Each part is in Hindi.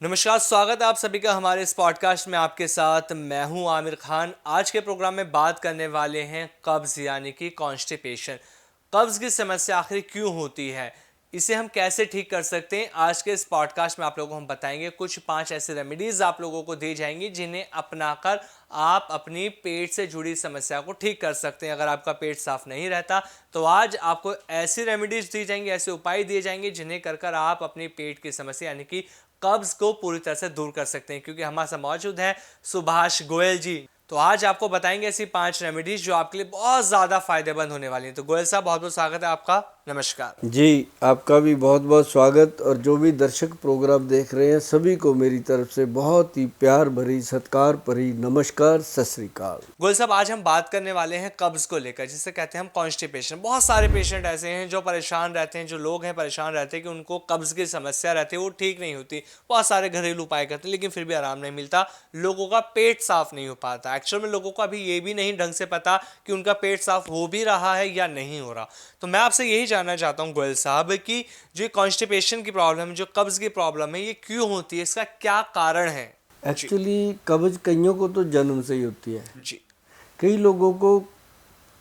नमस्कार, स्वागत है आप सभी का हमारे इस पॉडकास्ट में। आपके साथ मैं हूं आमिर खान। आज के प्रोग्राम में बात करने वाले हैं कब्ज़ यानी कि कॉन्स्टिपेशन। कब्ज़ की समस्या आखिर क्यों होती है, इसे हम कैसे ठीक कर सकते हैं। आज के इस पॉडकास्ट में आप लोगों को हम बताएंगे कुछ 5 ऐसे रेमेडीज़ आप लोगों को दी जाएंगी जिन्हें अपनाकर आप अपनी पेट से जुड़ी समस्या को ठीक कर सकते हैं। अगर आपका पेट साफ नहीं रहता तो आज आपको ऐसी रेमेडीज़ दी जाएंगी, ऐसे उपाय दिए जाएंगे जिन्हें कर आप अपनी पेट की समस्या यानी कि कब्ज को पूरी तरह से दूर कर सकते हैं। क्योंकि हमारे साथ मौजूद हैं सुभाष गोयल जी, तो आज आपको बताएंगे ऐसी 5 रेमेडीज जो आपके लिए बहुत ज्यादा फायदेमंद होने वाली हैं। तो गोयल साहब, बहुत बहुत स्वागत है आपका। नमस्कार जी, आपका भी बहुत बहुत स्वागत। और जो भी दर्शक प्रोग्राम देख रहे हैं सभी को मेरी तरफ से बहुत ही प्यार भरी सत्कार भरी नमस्कार, सत श्री अकाल। गोयल साहब, आज हम बात करने वाले हैं कब्ज को लेकर, जिसे कहते हैं हम कॉन्स्टिपेशन। बहुत सारे पेशेंट ऐसे हैं जो परेशान रहते हैं, जो लोग हैं परेशान रहते हैं कि उनको कब्ज की समस्या रहती है, वो ठीक नहीं होती। बहुत सारे घरेलू उपाय करते हैं लेकिन फिर भी आराम नहीं मिलता। लोगों का पेट साफ नहीं हो पाता। एक्चुअल में लोगों को अभी ये भी नहीं ढंग से पता कि उनका पेट साफ हो भी रहा है या नहीं हो रहा। तो मैं आपसे यही जानना चाहता हूँ गोयल साहब कि जो कॉन्स्टिपेशन की प्रॉब्लम है, जो कब्ज की प्रॉब्लम है, ये क्यों होती है, इसका क्या कारण है। एक्चुअली कब्ज कईयों को तो जन्म से ही होती है। जी कई लोगों को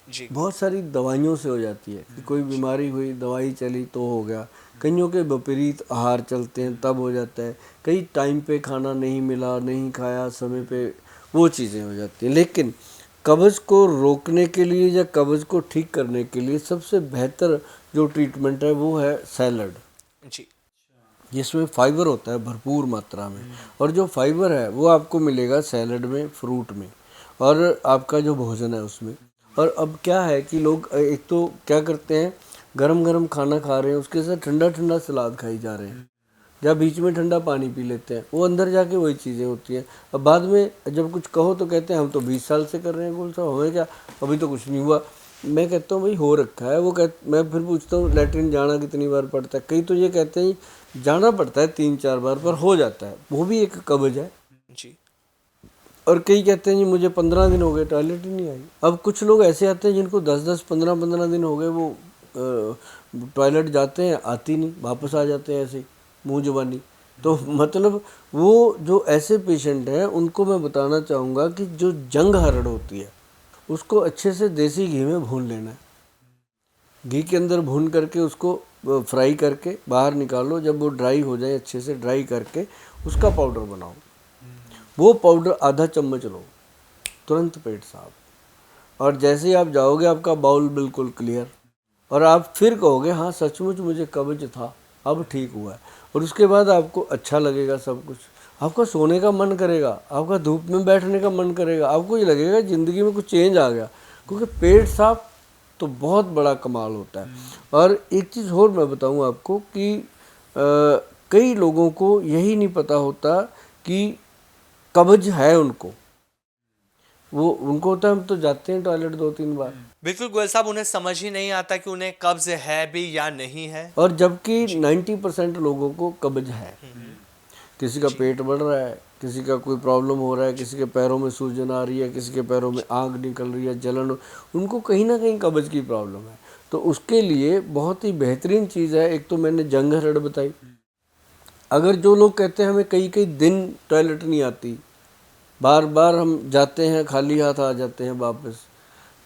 जी बहुत सारी दवाइयों से हो जाती है कि कोई बीमारी हुई, दवाई चली तो हो गया। कईयों के विपरीत आहार चलते हैं तब हो जाता है। कई टाइम पे खाना नहीं मिला, नहीं खाया समय पे, वो चीज़ें हो जाती हैं। लेकिन कब्ज़ को रोकने के लिए या कब्ज़ को ठीक करने के लिए सबसे बेहतर जो ट्रीटमेंट है वो है सैलड, जी जिसमें फाइबर होता है भरपूर मात्रा में। और जो फाइबर है वो आपको मिलेगा सैलड में, फ्रूट में, और आपका जो भोजन है उसमें। और अब क्या है कि लोग एक तो क्या करते हैं, गरम गरम खाना खा रहे हैं, उसके साथ ठंडा ठंडा सलाद खाई जा रहे हैं, या बीच में ठंडा पानी पी लेते हैं। वो अंदर जाके वही चीज़ें होती हैं। अब बाद में जब कुछ कहो तो कहते हैं हम तो 20 साल से कर रहे हैं। गोल साहब हमें क्या, अभी तो कुछ नहीं हुआ। मैं कहता हूँ भाई हो रखा है। मैं फिर पूछता हूँ लैट्रिन जाना कितनी बार पड़ता है। कई तो ये कहते हैं जाना पड़ता है 3-4 बार, पर हो जाता है, वो भी एक कब्ज है। जी और कई कहते हैं जी मुझे 15 दिन हो गए टॉयलेट ही नहीं आई। अब कुछ लोग ऐसे आते हैं जिनको 10-10, 15-15 दिन हो गए, वो टॉयलेट जाते हैं, आती नहीं, वापस आ जाते हैं ऐसे ही मुँह जुबानी। तो मतलब वो जो ऐसे पेशेंट हैं उनको मैं बताना चाहूँगा कि जो जंग हरड़ होती है उसको अच्छे से देसी घी में भून लेना है। घी के अंदर भून करके उसको फ्राई करके बाहर निकालो। जब वो ड्राई हो जाए, अच्छे से ड्राई करके उसका पाउडर बनाओ। वो पाउडर आधा चम्मच लो, तुरंत पेट साफ। और जैसे ही आप जाओगे आपका बाउल बिल्कुल क्लियर, और आप फिर कहोगे हाँ सचमुच मुझे कब्ज था, अब ठीक हुआ है। और उसके बाद आपको अच्छा लगेगा सब कुछ। आपका सोने का मन करेगा, आपका धूप में बैठने का मन करेगा, आपको ये लगेगा ज़िंदगी में कुछ चेंज आ गया। क्योंकि पेट साफ तो बहुत बड़ा कमाल होता है। और एक चीज़ और मैं बताऊं आपको कि कई लोगों को यही नहीं पता होता कि कब्ज है उनको। वो उनको होता है हम तो जाते हैं टॉयलेट 2-3 बार। बिल्कुल गोयल साहब, उन्हें समझ ही नहीं आता कि उन्हें कब्ज है भी या नहीं है। और जबकि 90% लोगों को कब्ज है। किसी का जी पेट बढ़ रहा है, किसी का कोई प्रॉब्लम हो रहा है, किसी के पैरों में सूजन आ रही है, किसी के पैरों में आग निकल रही है, जलन, उनको कहीं ना कहीं कब्ज की प्रॉब्लम है। तो उसके लिए बहुत ही बेहतरीन चीज़ है। एक तो मैंने जंग हरड़ बताई। अगर जो लोग कहते हैं हमें कई कई दिन टॉयलेट नहीं आती, बार बार हम जाते हैं खाली हाथ आ जाते हैं वापस,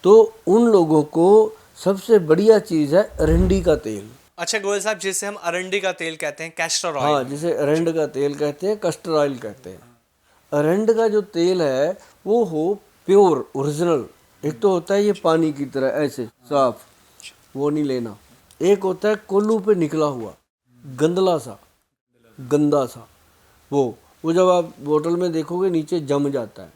तो उन लोगों को सबसे बढ़िया चीज़ है अरंडी का तेल। अच्छा गोयल साहब, जिसे हम अरंडी का तेल कहते हैं, कैस्टर हाँ, ऑयल। जिसे अरंड का तेल कहते हैं, कस्टर ऑयल कहते हैं। अरंड का जो तेल है वो हो प्योर ओरिजिनल। एक तो होता है ये पानी की तरह ऐसे साफ, वो नहीं लेना। एक होता है कोल्लू पे निकला हुआ गंदला सा, गंदा सा, वो जब आप बोतल में देखोगे नीचे जम जाता है,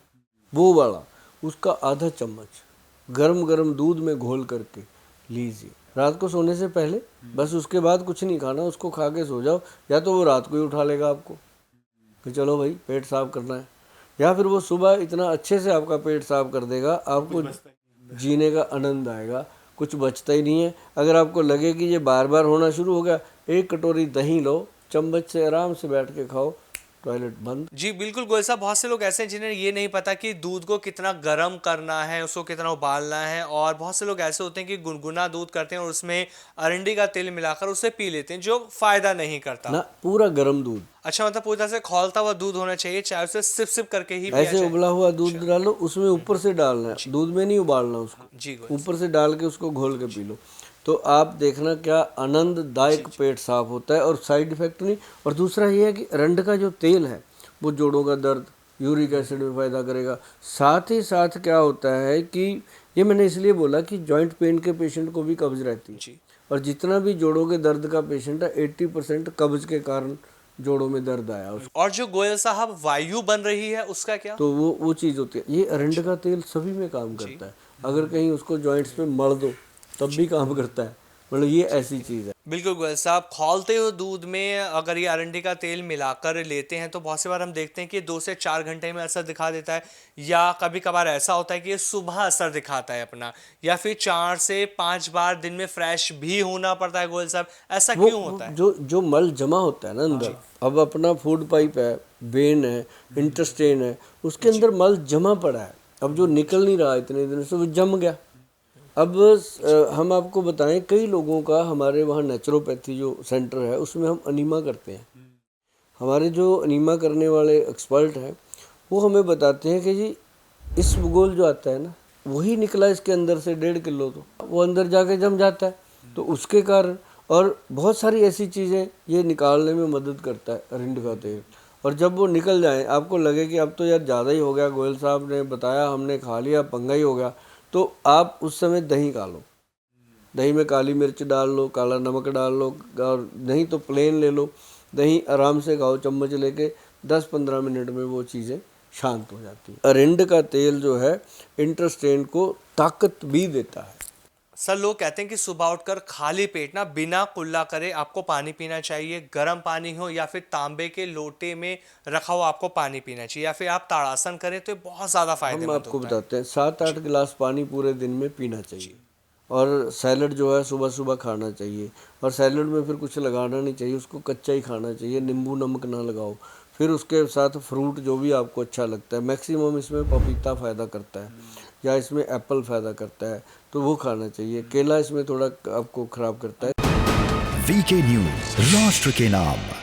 वो वाला। उसका आधा चम्मच गरम गरम दूध में घोल करके लीजिए रात को सोने से पहले। बस उसके बाद कुछ नहीं खाना, उसको खा के सो जाओ। या तो वो रात को ही उठा लेगा आपको कि चलो भाई पेट साफ करना है, या फिर वो सुबह इतना अच्छे से आपका पेट साफ कर देगा, आपको जीने का आनंद आएगा, कुछ बचता ही नहीं है। अगर आपको लगे कि ये बार बार होना शुरू हो गया, एक कटोरी दही लो, चम्मच से आराम से बैठ के खाओ, टॉयलेट बंद। जी बिल्कुल गोयल साहब, बहुत से लोग ऐसे हैं जिन्हें ये नहीं पता कि दूध को कितना गर्म करना है, उसको कितना उबालना है, और बहुत से लोग ऐसे होते हैं कि गुनगुना दूध करते हैं और उसमें अरंडी का तेल मिलाकर उसे पी लेते हैं, जो फायदा नहीं करता। ना, पूरा गर्म दूध, अच्छा, मतलब पूरी तरह से खौलता हुआ दूध होना चाहिए, चाहे उसे सिप सिप करके ही पिया ऐसे जाए। उबला हुआ दूध डालो, उसमें ऊपर से डालना है, दूध में नहीं उबालना उसको, जी गोयल ऊपर से डाल के उसको घोल के पी लो। तो आप देखना क्या आनंददायक पेट साफ होता है और साइड इफेक्ट नहीं। और दूसरा ये है कि अरंड का जो तेल है वो जोड़ों का दर्द, यूरिक एसिड में फायदा करेगा। साथ ही साथ क्या होता है कि ये मैंने इसलिए बोला कि जॉइंट पेन के पेशेंट को भी कब्ज रहती है, जी और जितना भी जोड़ों के दर्द का पेशेंट है 80% कब्ज के कारण जोड़ों में दर्द आया उसको। और जो गोयल साहब वायु बन रही है उसका क्या? तो वो चीज़ होती है। ये अरंड का तेल सभी में काम करता है, अगर कहीं उसको जॉइंट्स में मल दो तब भी काम करता है, मतलब ये ऐसी चीज़ है। बिल्कुल गोयल साहब, खौलते हुए दूध में अगर ये अरंडी का तेल मिलाकर लेते हैं तो बहुत सी बार हम देखते हैं कि 2 से 4 घंटे में असर दिखा देता है, या कभी कभार ऐसा होता है कि ये सुबह असर दिखाता है अपना, या फिर 4 से 5 बार दिन में फ्रेश भी होना पड़ता है। गोयल साहब, ऐसा क्यों होता है? जो मल जमा होता है ना अंदर, अब अपना फूड पाइप है, वेन है, इंटेस्टाइन है, उसके अंदर मल जमा पड़ा है, अब जो निकल नहीं रहा इतने दिन से वो जम गया। अब हम आपको बताएं, कई लोगों का हमारे वहाँ नेचुरोपैथी जो सेंटर है उसमें हम अनीमा करते हैं। हमारे जो अनीमा करने वाले एक्सपर्ट हैं वो हमें बताते हैं कि जी इस भूगोल जो आता है ना वही निकला इसके अंदर से 1.5 किलो, तो वो अंदर जाके जम जाता है, तो उसके कारण। और बहुत सारी ऐसी चीज़ें ये निकालने में मदद करता है अरंड का तेल। और जब वो निकल जाए, आपको लगे कि अब तो यार ज़्यादा ही हो गया, गोयल साहब ने बताया, हमने खा लिया, पंगा ही हो गया, तो आप उस समय दही खा लो, दही में काली मिर्च डाल लो, काला नमक डाल लो, और नहीं तो प्लेन ले लो, दही आराम से खाओ चम्मच लेके, 10-15 मिनट में वो चीज़ें शांत हो जाती है। अरंड का तेल जो है इंटेस्टाइन को ताकत भी देता है। सर, लोग कहते हैं कि सुबह उठकर खाली पेट ना बिना कुल्ला करे आपको पानी पीना चाहिए, गर्म पानी हो या फिर तांबे के लोटे में रखा हुआ आपको पानी पीना चाहिए, या फिर आप ताड़ासन करें तो ये बहुत ज़्यादा हम फायदेमंद आपको होता है। बताते हैं 7-8 गिलास पानी पूरे दिन में पीना चाहिए। और सैलड जो है सुबह सुबह खाना चाहिए, और सैलड में फिर कुछ लगाना नहीं चाहिए, उसको कच्चा ही खाना चाहिए, नींबू नमक ना लगाओ। फिर उसके साथ फ्रूट जो भी आपको अच्छा लगता है, मैक्सिमम इसमें पपीता फ़ायदा करता है या इसमें एप्पल फ़ायदा करता है, तो वो खाना चाहिए। केला इसमें थोड़ा आपको ख़राब करता है। वीके न्यूज, राष्ट्र के नाम।